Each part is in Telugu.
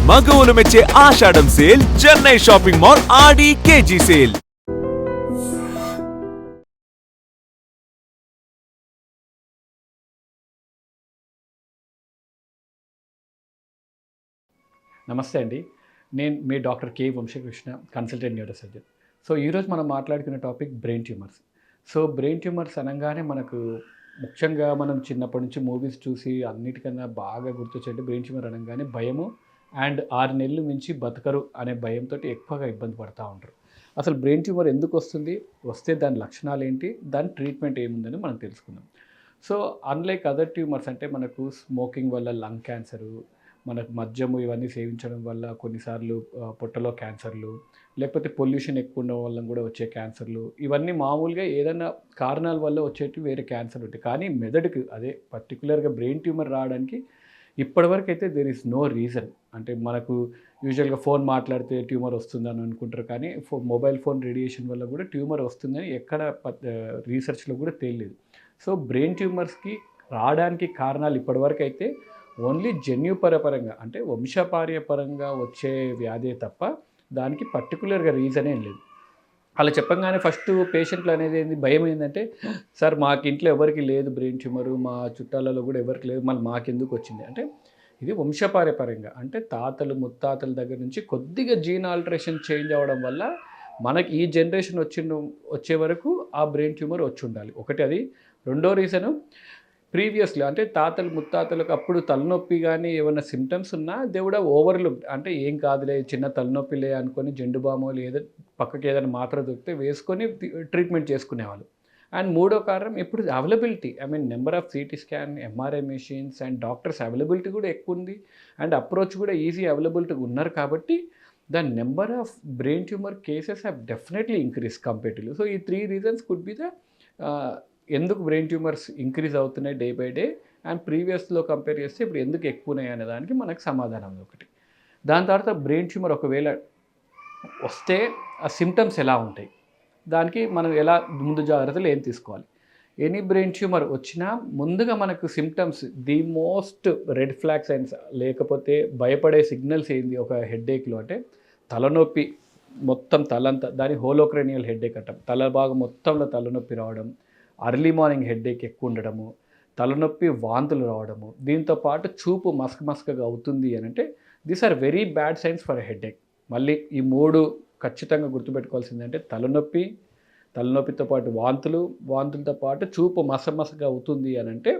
మగవులు మెచ్చే ఆషాఢం సేల్ చెన్నై షాపింగ్ మాల్ ఆడి కేజీ సేల్. నమస్తే అండి. నేను మీ doctor K Vamshakrishna, consultant neuro surgeon. So ఈరోజు మనం మాట్లాడుకునే topic brain tumours. So brain tumours అనగానే మనకు ముఖ్యంగా మనం చిన్నప్పటి నుంచి మూవీస్ చూసి అన్నిటికన్నా బాగా గుర్తొచ్చేది బ్రెయిన్ ట్యూమర్ అనగానే భయము అండ్ 6 నెలలు మించి బతకరు అనే భయంతో ఎక్కువగా ఇబ్బంది పడుతూ ఉంటారు. అసలు బ్రెయిన్ ట్యూమర్ ఎందుకు వస్తుంది, వస్తే దాని లక్షణాలు ఏంటి, దాని ట్రీట్మెంట్ ఏముందని మనం తెలుసుకుందాం. సో అన్లైక్ అదర్ ట్యూమర్స్ అంటే మనకు స్మోకింగ్ వల్ల లంగ్ క్యాన్సరు, మనకు మద్యము ఇవన్నీ సేవించడం వల్ల కొన్నిసార్లు పొట్టలో క్యాన్సర్లు, లేకపోతే పొల్యూషన్ ఎక్కువ ఉండడం వల్ల కూడా వచ్చే క్యాన్సర్లు, ఇవన్నీ మామూలుగా ఏదైనా కారణాల వల్ల వచ్చేటివి వేరే క్యాన్సర్ ఉంటాయి. కానీ మెదడుకు అదే పర్టికులర్గా బ్రెయిన్ ట్యూమర్ రావడానికి ఇప్పటివరకు అయితే దేర్ ఈస్ నో రీజన్. అంటే మనకు యూజువల్గా ఫోన్ మాట్లాడితే ట్యూమర్ వస్తుందని అనుకుంటారు, కానీ మొబైల్ ఫోన్ రేడియేషన్ వల్ల కూడా ట్యూమర్ వస్తుందని ఎక్కడ రీసెర్చ్లో కూడా తెలియదు. సో బ్రెయిన్ ట్యూమర్స్కి రావడానికి కారణాలు ఇప్పటివరకు అయితే ఓన్లీ జన్యుపరపరంగా అంటే వంశపార్యపరంగా వచ్చే వ్యాధే తప్ప దానికి పర్టికులర్గా రీజన్ ఏం లేదు. అలా చెప్పంగానే ఫస్ట్ పేషెంట్లు అనేది ఏంది, భయం ఏంటంటే, సార్ మాకు ఇంట్లో ఎవరికి లేదు బ్రెయిన్ ట్యూమరు, మా చుట్టాలలో కూడా ఎవరికి లేదు, మళ్ళీ మాకెందుకు వచ్చింది అంటే, ఇది వంశపార్యపరంగా అంటే తాతలు ముత్తాతల దగ్గర నుంచి కొద్దిగా జీన్ ఆల్టరేషన్ చేంజ్ అవ్వడం వల్ల మనకి ఈ జనరేషన్ వచ్చే వరకు ఆ బ్రెయిన్ ట్యూమర్ వచ్చి ఉండాలి. ఒకటి అది. రెండో రీజను, ప్రీవియస్లీ అంటే తాతలు ముత్తాతలకు అప్పుడు తలనొప్పి కానీ ఏమైనా సిమ్టమ్స్ ఉన్నా దేవుడ ఓవర్లుక్ అంటే ఏం కాదులే చిన్న తలనొప్పిలే అనుకొని జెండు బామో లేదా పక్కకి ఏదైనా మాత్ర దొరికితే వేసుకొని ట్రీట్మెంట్ చేసుకునేవాళ్ళు. అండ్ మూడో కారణం ఇప్పుడు availability, I mean number of CT scan, MRI machines and doctors availability కూడా ఎక్కువ ఉంది అండ్ అప్రోచ్ కూడా ఈజీ అవైలబిలిటీ ఉన్నారు కాబట్టి the number of brain tumour cases have definitely increase comparatively. So ఈ 3 రీజన్స్ కుడ్ బి ద ఎందుకు బ్రెయిన్ ట్యూమర్స్ ఇంక్రీజ్ అవుతున్నాయి డే బై డే అండ్ ప్రీవియస్లో కంపేర్ చేస్తే ఇప్పుడు ఎందుకు ఎక్కువ ఉన్నాయి అనే దానికి మనకు సమాధానం ఒకటి. దాని తర్వాత బ్రెయిన్ ట్యూమర్ ఒకవేళ వస్తే ఆ సిమ్టమ్స్ ఎలా ఉంటాయి, దానికి మనం ఎలా ముందు జాగ్రత్తలు ఏం తీసుకోవాలి. ఎనీ బ్రెయిన్ ట్యూమర్ వచ్చినా ముందుగా మనకు symptoms the most red flag science లేకపోతే భయపడే సిగ్నల్స్ ఏంది ఒక హెడ్ఏక్లో అంటే తలనొప్పి, మొత్తం తలంతా, దాని హోలోక్రేనియల్ హెడ్ఏక్ అంటాం. తల భాగం మొత్తంలో తలనొప్పి రావడం, అర్లీ మార్నింగ్ హెడ్ఏక్ ఎక్కువ ఉండడము, తలనొప్పి వాంతులు రావడము, దీంతో పాటు చూపు మసకగా అవుతుంది అని అంటే these are very bad signs for headache. మళ్ళీ ఈ 3 ఖచ్చితంగా గుర్తుపెట్టుకోవాల్సిందంటే తలనొప్పితో పాటు వాంతులతో పాటు చూపు మసగా అవుతుంది అని అంటే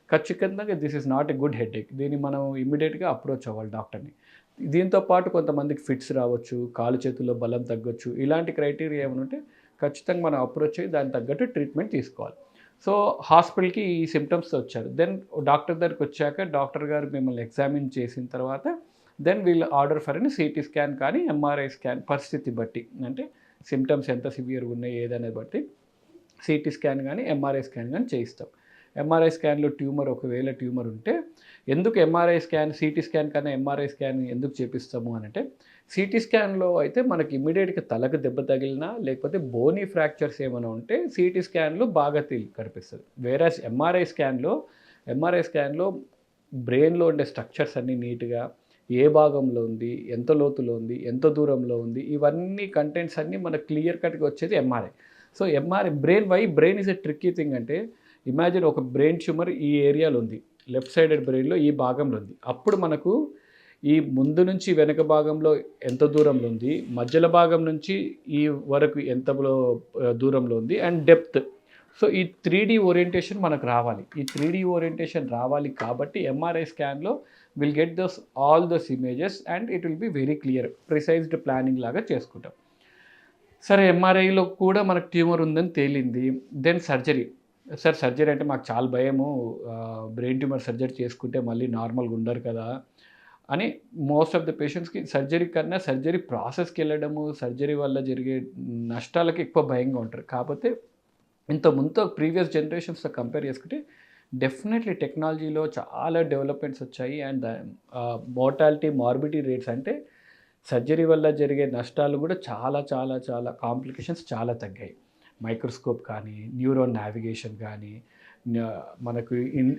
ఖచ్చితంగా this is not a good headache. దీన్ని మనం ఇమ్మీడియట్గా అప్రోచ్ అవ్వాలి డాక్టర్ని. దీంతో పాటు కొంతమందికి ఫిట్స్ రావచ్చు, కాలు చేతుల్లో బలం తగ్గొచ్చు. ఇలాంటి క్రైటీరియా ఏమైనా ఉంటే ఖచ్చితంగా మనం అప్రోచ్ అయ్యి దానికి తగ్గట్టు ట్రీట్మెంట్ తీసుకోవాలి. సో హాస్పిటల్కి ఈ సిమ్టమ్స్ వచ్చారు, దెన్ డాక్టర్ దగ్గరికి వచ్చాక డాక్టర్ గారు మిమ్మల్ని ఎగ్జామిన్ చేసిన తర్వాత దెన్ వీళ్ళు ఆర్డర్ ఫర్ అని సిటీ స్కాన్ కానీ ఎంఆర్ఐ స్కాన్ పరిస్థితి బట్టి, అంటే సిమ్టమ్స్ ఎంత సివియర్గా ఉన్నాయి ఏదనేది బట్టి సిటీ స్కాన్ కానీ ఎంఆర్ఐ స్కాన్ కానీ చేయిస్తాం. ఎంఆర్ఐ స్కాన్లో ఒకవేళ ట్యూమర్ ఉంటే ఎందుకు ఎంఆర్ఐ స్కాన్ సిటీ స్కాన్ కన్నా ఎంఆర్ఐ స్కాన్ ఎందుకు చేపిస్తాము అని అంటే, సిటీ స్కాన్లో అయితే మనకి ఇమ్మీడియట్గా తలకు దెబ్బ తగిలినా లేకపోతే బోనీ ఫ్రాక్చర్స్ ఏమైనా ఉంటే సిటీ స్కాన్లో బాగా కనిపిస్తుంది. వేరే ఎంఆర్ఐ స్కాన్లో బ్రెయిన్లో ఉండే స్ట్రక్చర్స్ అన్నీ నీట్గా ఏ భాగంలో ఉంది, ఎంత లోతులో ఉంది, ఎంత దూరంలో ఉంది, ఇవన్నీ కంటెంట్స్ అన్నీ మనకు క్లియర్ కట్గా వచ్చేది MRI. So MRI brain is a tricky thing. అంటే ఇమాజిన్ ఒక బ్రెయిన్ ట్యూమర్ ఈ ఏరియాలో ఉంది, లెఫ్ట్ సైడెడ్ బ్రెయిన్లో ఈ భాగంలో ఉంది. అప్పుడు మనకు ఈ ముందు నుంచి వెనక భాగంలో ఎంత దూరంలో ఉంది, మధ్యలో భాగం నుంచి ఈ వరకు ఎంత దూరంలో ఉంది అండ్ డెప్త్. సో ఈ 3D ఓరియంటేషన్ మనకు రావాలి. ఈ 3D ఓరియంటేషన్ రావాలి కాబట్టి ఎంఆర్ఐ స్కాన్లో will get all those images and it will be very clear, precised planning లాగా చేసుకుంటాం. సరే ఎంఆర్ఐలో కూడా మనకు ట్యూమర్ ఉందని తేలింది, దెన్ సర్జరీ అంటే మాకు చాలా భయము, బ్రెయిన్ ట్యూమర్ సర్జరీ చేసుకుంటే మళ్ళీ నార్మల్గా ఉండరు కదా అని మోస్ట్ ఆఫ్ ద పేషెంట్స్కి సర్జరీ కన్నా సర్జరీ ప్రాసెస్కి వెళ్ళడము, సర్జరీ వల్ల జరిగే నష్టాలకి ఎక్కువ భయంగా ఉంటారు. కాకపోతే ముందు ప్రీవియస్ జనరేషన్స్తో కంపేర్ చేసుకుంటే డెఫినెట్లీ టెక్నాలజీలో చాలా డెవలప్మెంట్స్ వచ్చాయి అండ్ మార్బిడిటీ రేట్స్ అంటే సర్జరీ వల్ల జరిగే నష్టాలు కూడా చాలా కాంప్లికేషన్స్ చాలా తగ్గాయి. మైక్రోస్కోప్ కానీ, న్యూరో నావిగేషన్ కానీ, మనకు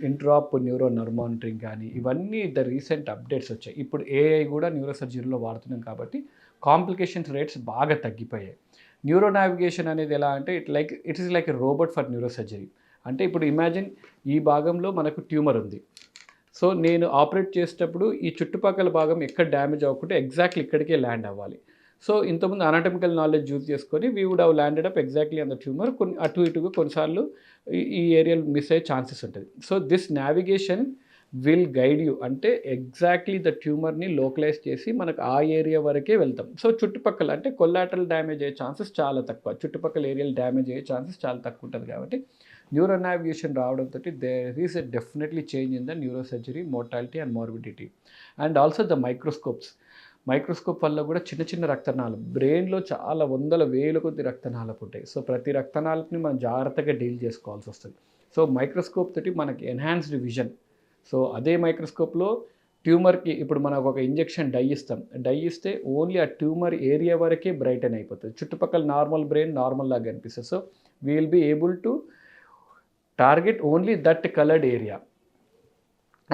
ఇంట్రాప్ న్యూరో నర్వ్ మానిటరింగ్ కానీ ఇవన్నీ రీసెంట్ అప్డేట్స్ వచ్చాయి. ఇప్పుడు ఏఐ కూడా న్యూరో సర్జరీలో వాడుతున్నాం కాబట్టి కాంప్లికేషన్స్ రేట్స్ బాగా తగ్గిపోయాయి. న్యూరో నావిగేషన్ అనేది ఎలా అంటే it is like a robot for neuro surgery. అంటే ఇప్పుడు ఇమాజిన్ ఈ భాగంలో మనకు ట్యూమర్ ఉంది. సో నేను ఆపరేట్ చేసేటప్పుడు ఈ చుట్టుపక్కల భాగం ఎక్కడ డ్యామేజ్ అవ్వకుంటే ఎగ్జాక్ట్లీ ఇక్కడికే ల్యాండ్ అవ్వాలి. సో ఇంతకుముందు అనాటమికల్ నాలెడ్జ్ యూజ్ చేసుకొని we would have landed up exactly on the tumour. కొన్ని అటు ఇటుగా కొన్నిసార్లు ఈ ఏరియాలు మిస్ అయ్యే ఛాన్సెస్ ఉంటుంది. So this navigation will guide you, అంటే ఎగ్జాక్ట్లీ ద ట్యూమర్ని లోకలైజ్ చేసి మనకు ఆ ఏరియా వరకే వెళ్తాం. సో చుట్టుపక్కల అంటే కొల్లాటరల్ డ్యామేజ్ అయ్యే ఛాన్సెస్ చాలా తక్కువ, చుట్టుపక్కల ఏరియాలు డ్యామేజ్ అయ్యే ఛాన్సెస్ చాలా తక్కువ ఉంటుంది. కాబట్టి న్యూరో నావిగేషన్ రావడంతో there is a definitely change in the neurosurgery mortality and morbidity. And also the microscope వల్ల కూడా చిన్న చిన్న రక్తనాళాలు బ్రెయిన్లో చాలా వందల వేల కొద్ది రక్తనాళాలు ఉంటాయి. సో ప్రతి రక్తనాళాలని మనం జాగ్రత్తగా డీల్ చేసుకోవాల్సి వస్తుంది. సో మైక్రోస్కోప్ తోటి మనకి ఎన్హాన్స్డ్ విజన్. సో అదే మైక్రోస్కోప్లో ట్యూమర్కి ఇప్పుడు మనకు ఒక ఇంజెక్షన్ డై ఇస్తే ఓన్లీ ఆ ట్యూమర్ ఏరియా వరకే బ్రైటన్ అయిపోతుంది, చుట్టుపక్కల నార్మల్ బ్రెయిన్ నార్మల్ లాగా అనిపిస్తుంది. So we will be able to target only that coloured area.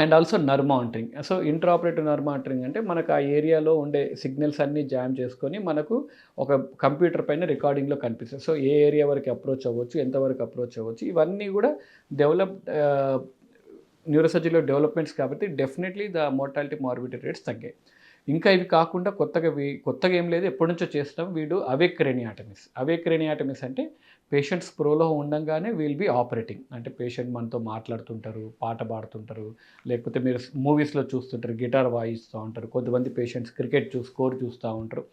And also nerve monitoring. So intraoperative nerve monitoring అంటే మనకు ఆ ఏరియాలో ఉండే సిగ్నల్స్ అన్నీ జామ్ చేసుకొని మనకు ఒక కంప్యూటర్ పైన రికార్డింగ్లో కనిపిస్తుంది. సో ఏ ఏరియా వరకు అప్రోచ్ అవ్వచ్చు, ఎంతవరకు అప్రోచ్ అవ్వచ్చు, ఇవన్నీ కూడా న్యూరోసర్జరీలో డెవలప్మెంట్స్ కాబట్టి definitely the mortality morbidity rates తగ్గాయి. ఇంకా ఇవి కాకుండా కొత్తగా ఏం లేదు, ఎప్పటి నుంచో చేస్తాం. వీడు అవేక్ క్రేనియాటమిస్ అంటే పేషెంట్ స్ప్రోలో ఉండంగానే విల్ బీ ఆపరేటింగ్. అంటే పేషెంట్ మనతో మాట్లాడుతుంటారు, పాట పాడుతుంటారు, లేకపోతే మీరు మూవీస్లో చూస్తుంటారు గిటార్ వాయిస్తూ ఉంటారు, కొంతమంది పేషెంట్స్ క్రికెట్ స్కోర్ చూస్తూ ఉంటారు.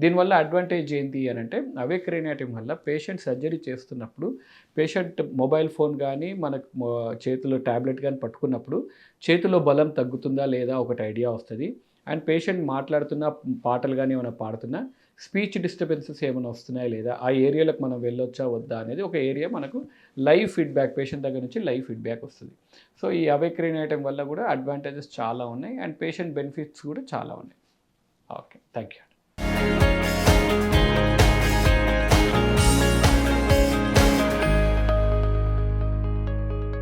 దీనివల్ల అడ్వాంటేజ్ ఏంటి అని అంటే అవేక్ క్రేనియాటమీ వల్ల పేషెంట్ సర్జరీ చేస్తున్నప్పుడు పేషెంట్ మొబైల్ ఫోన్ కానీ మనకు చేతిలో ట్యాబ్లెట్ కానీ పట్టుకున్నప్పుడు చేతిలో బలం తగ్గుతుందా లేదా ఒకటి ఐడియా వస్తుంది. అండ్ పేషెంట్ మాట్లాడుతున్న పాటలు కానీ ఏమైనా పాడుతున్నా స్పీచ్ డిస్టర్బెన్సెస్ ఏమైనా వస్తున్నాయా లేదా, ఆ ఏరియాలకు మనం వెళ్ళొచ్చా వద్దా అనేది ఒక ఏరియా మనకు లైవ్ ఫీడ్బ్యాక్, పేషెంట్ దగ్గర నుంచి లైవ్ ఫీడ్బ్యాక్ వస్తుంది. సో ఈ అవేక్ క్రేనియాటమీ వల్ల కూడా అడ్వాంటేజెస్ చాలా ఉన్నాయి అండ్ పేషెంట్ బెనిఫిట్స్ కూడా చాలా ఉన్నాయి. Okay, thank you.